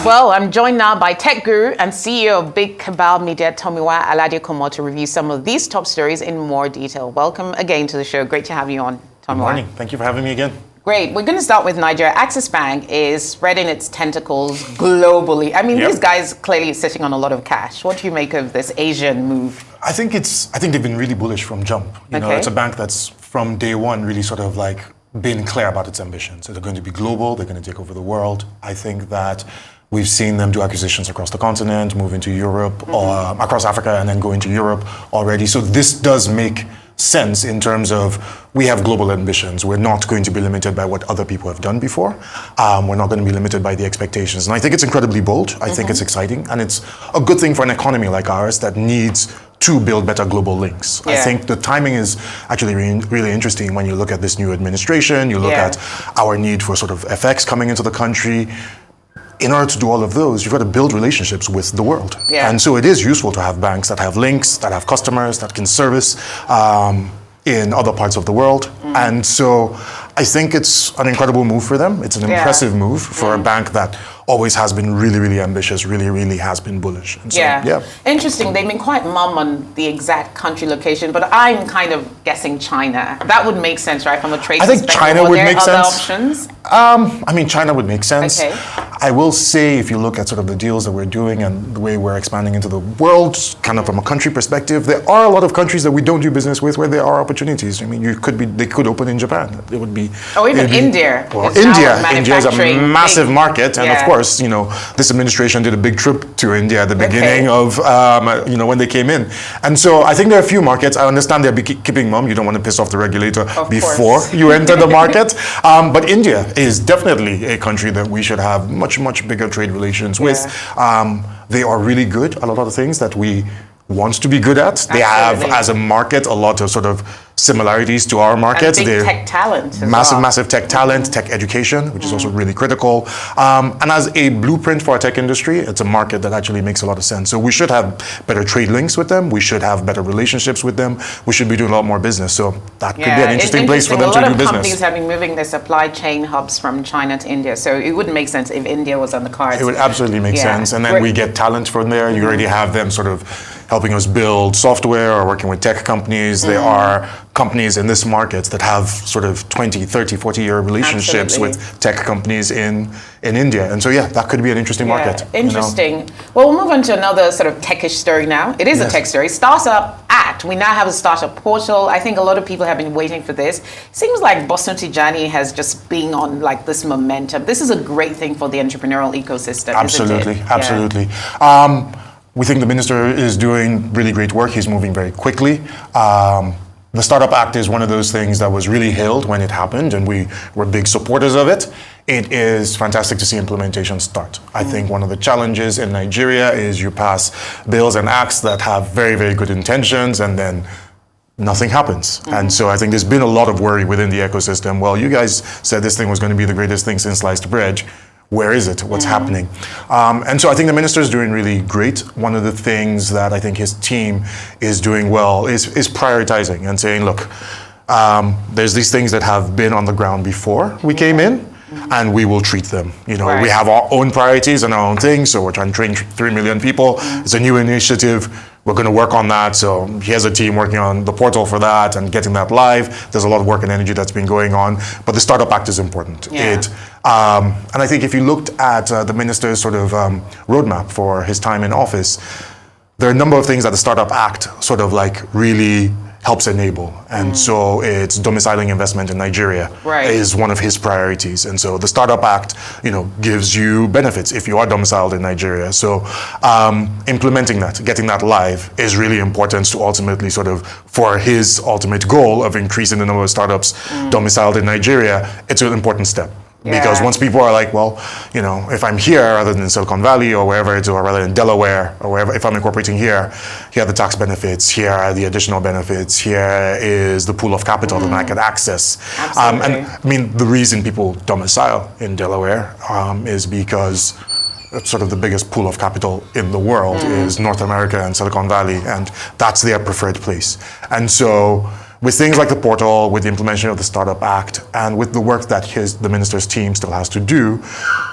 Well, I'm joined now by tech guru and CEO of Big Cabal Media, Tomiwa Aladekomo, to review some of these top stories in more detail. Welcome again to the show. Great to have you on, Tomiwa. Good morning. Thank you for having me again. Great. We're going to start with Nigeria. Axis Bank is spreading its tentacles globally. I mean, these guys clearly sitting on a lot of cash. What do you make of this Asian move? I think they've been really bullish from jump. You know, it's a bank that's from day one really sort of like been clear about its ambitions. So they're going to be global. They're going to take over the world. I think that we've seen them do acquisitions across the continent, move into Europe, or across Africa, and then go into Europe already. So this does make sense in terms of we have global ambitions. We're not going to be limited by what other people have done before. We're not going to be limited by the expectations. And I think it's incredibly bold. I think it's exciting. And it's a good thing for an economy like ours that needs to build better global links. I think the timing is actually really interesting when you look at this new administration, you look at our need for sort of FX coming into the country. In order to do all of those, you've got to build relationships with the world. And so it is useful to have banks that have links, that have customers, that can service in other parts of the world. And so I think it's an incredible move for them. It's an impressive move for a bank that always has been really, really ambitious, really has been bullish. And so, Interesting. They've been quite mum on the exact country location, but I'm kind of guessing China. That would make sense, right, from a trade perspective? I think China would make sense. Options? I mean, China would make sense. Okay. I will say, if you look at sort of the deals that we're doing and the way we're expanding into the world, kind of from a country perspective, there are a lot of countries that we don't do business with where there are opportunities. I mean, they could open in Japan. It would be. Oh, even India. Well, India is a massive market, and of course, you know, this administration did a big trip to India at the beginning of, you know, when they came in. And so I think there are a few markets. I understand they're keeping mum. You don't want to piss off the regulator before you enter the market. But India is definitely a country that we should have much bigger trade relations with. They are really good at a lot of things that we want to be good at. They have, as a market, a lot of sort of similarities to our market. And big tech talent as massive tech talent, tech education, which is also really critical. And as a blueprint for our tech industry, it's a market that actually makes a lot of sense. So we should have better trade links with them. We should have better relationships with them. We should be doing a lot more business. So that could be an interesting place for them to do business. A lot of companies have been moving their supply chain hubs from China to India. So it wouldn't make sense if India was on the cards. It would absolutely make sense. And then we get talent from there. You already have them sort of helping us build software or working with tech companies. There are companies in this market that have sort of 20, 30, 40-year relationships with tech companies in India. And so, that could be an interesting market. Interesting. You know? Well, we'll move on to another sort of techish story now. It is a tech story. Startup Act. We now have a startup portal. I think a lot of people have been waiting for this. Seems like Bosun Tijani has just been on like this momentum. This is a great thing for the entrepreneurial ecosystem, Absolutely. We think the minister is doing really great work. He's moving very quickly. The Startup Act is one of those things that was really hailed when it happened, and we were big supporters of it. It is fantastic to see implementation start. I think one of the challenges in Nigeria is you pass bills and acts that have very good intentions, and then nothing happens. And so I think there's been a lot of worry within the ecosystem. Well, you guys said this thing was going to be the greatest thing since sliced bread. Where is it? What's happening? And so I think the minister is doing really great. One of the things that I think his team is doing well is prioritizing and saying, look, there's these things that have been on the ground before we came in, and we will treat them. You know, we have our own priorities and our own things. So we're trying to train 3 million people. It's a new initiative. We're going to work on that. So he has a team working on the portal for that and getting that live. There's a lot of work and energy that's been going on. But the Startup Act is important. And I think if you looked at the minister's sort of roadmap for his time in office, there are a number of things that the Startup Act sort of like really helps enable. And so it's domiciling investment in Nigeria is one of his priorities. And so the Startup Act, you know, gives you benefits if you are domiciled in Nigeria. So implementing that, getting that live is really important to ultimately sort of, for his ultimate goal of increasing the number of startups domiciled in Nigeria, it's an important step. Because once people are like, well, you know, if I'm here rather than Silicon Valley or wherever it's, or rather than Delaware or wherever, if I'm incorporating here are the tax benefits, here are the additional benefits, here is the pool of capital that I can access. And I mean, the reason people domicile in Delaware is because sort of the biggest pool of capital in the world is North America and Silicon Valley, and that's their preferred place. And so with things like the portal, with the implementation of the Startup Act, and with the work that the minister's team still has to do,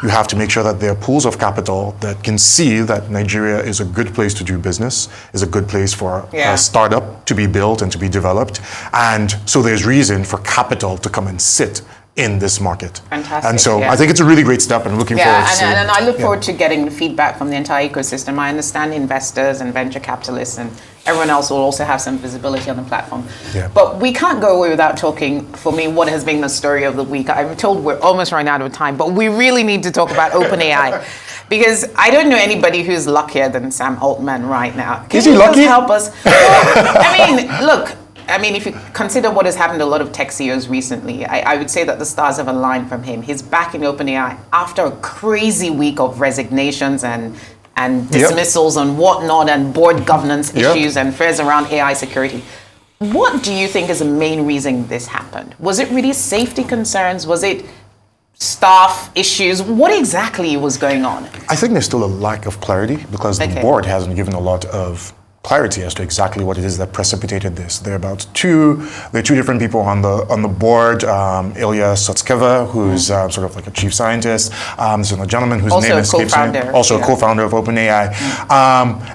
you have to make sure that there are pools of capital that can see that Nigeria is a good place to do business, is a good place for a startup to be built and to be developed. And so there's reason for capital to come and sit in this market. Fantastic. And so I think it's a really great step, and looking forward to and I look forward to getting the feedback from the entire ecosystem. I understand investors and venture capitalists and everyone else will also have some visibility on the platform. Yeah. But we can't go away without talking, for me, what has been the story of the week. I'm told we're almost running out of time, but we really need to talk about OpenAI. Because I don't know anybody who's luckier than Sam Altman right now. Is he lucky? Help us? Well, I mean, if you consider what has happened to a lot of tech CEOs recently, I would say that the stars have aligned from him. He's back in OpenAI after a crazy week of resignations and dismissals and whatnot and board governance issues and fears around AI security. What do you think is the main reason this happened? Was it really safety concerns? Was it staff issues? What exactly was going on? I think there's still a lack of clarity because the board hasn't given a lot of clarity as to exactly what it is that precipitated this. There are two different people on the board. Ilya Sutskever, who's sort of like a chief scientist. There's a gentleman whose name escapes me. Also a co-founder of OpenAI.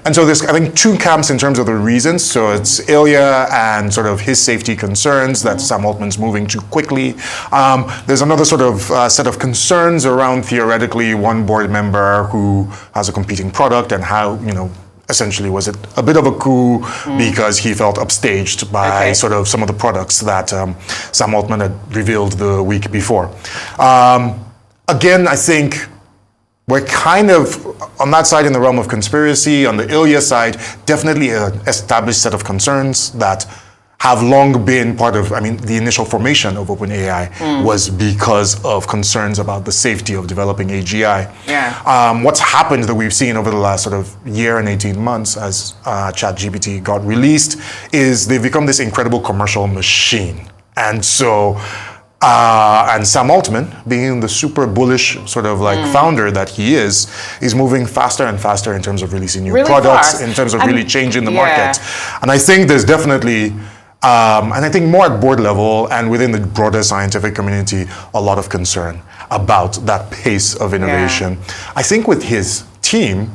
And so there's, I think, two camps in terms of the reasons. So it's Ilya and sort of his safety concerns that Sam Altman's moving too quickly. There's another sort of set of concerns around theoretically one board member who has a competing product and how, essentially, was it a bit of a coup because he felt upstaged by sort of some of the products that Sam Altman had revealed the week before. Again, I think we're kind of on that side in the realm of conspiracy. On the Ilya side, definitely an established set of concerns that have long been part of, the initial formation of OpenAI was because of concerns about the safety of developing AGI. What's happened that we've seen over the last sort of year and 18 months as ChatGPT got released is they've become this incredible commercial machine. And so, and Sam Altman, being the super bullish sort of like founder that he is moving faster and faster in terms of releasing new products, in terms of really changing the market. And I think there's definitely, and I think more at board level and within the broader scientific community, a lot of concern about that pace of innovation. I think with his team,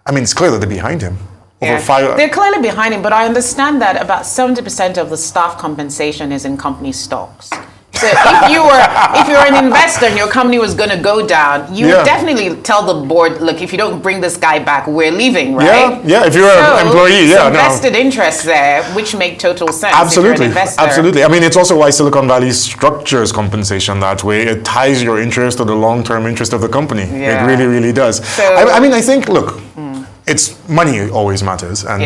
it's clear that they're behind him. They're clearly behind him, but I understand that about 70% of the staff compensation is in company stocks. So if you were an investor and your company was going to go down, you would definitely tell the board, look, if you don't bring this guy back, we're leaving, right? Yeah, if you're an employee, vested interests there, which make total sense. Absolutely, if you're an investor. absolutely. It's also why Silicon Valley structures compensation that way. It ties your interest to the long-term interest of the company. It really, really does. So, I think, look, it's money always matters, and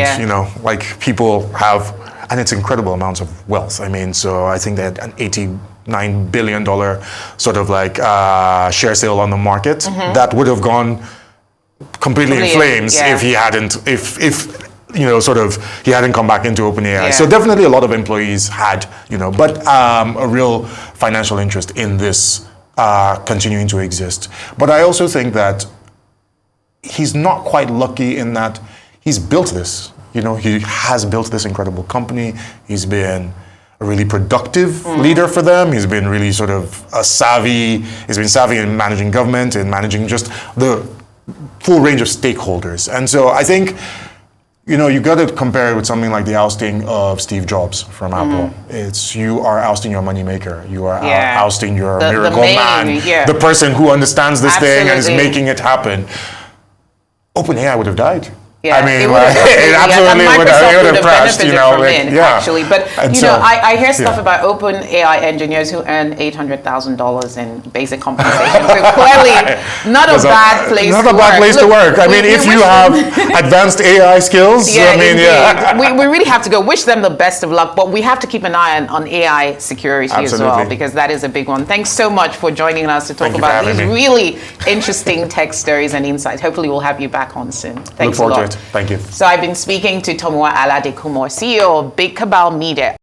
like people have, and it's incredible amounts of wealth. So I think they had an $89 billion sort of like share sale on the market that would have gone completely in flames if he hadn't, if he hadn't come back into OpenAI. So definitely a lot of employees had, but a real financial interest in this continuing to exist. But I also think that he's not quite lucky in that he's built this. He has built this incredible company. He's been a really productive leader for them. He's been really sort of he's been savvy in managing government and managing just the full range of stakeholders. And so I think, you got to compare it with something like the ousting of Steve Jobs from Apple. You are ousting your moneymaker. You are ousting your miracle man, the person who understands this thing and is making it happen. OpenAI would have died. It absolutely would have crashed, actually. But, I hear stuff about OpenAI engineers who earn $800,000 in basic compensation. So clearly, not a bad place to work. Not a bad place to work. If you have advanced AI skills, we really have to go. Wish them the best of luck, but we have to keep an eye on AI security as well, because that is a big one. Thanks so much for joining us to talk about these really interesting tech stories and insights. Hopefully, we'll have you back on soon. Thanks a lot. Thank you. So I've been speaking to Tomiwa Aladekomo, CEO of Big Cabal Media.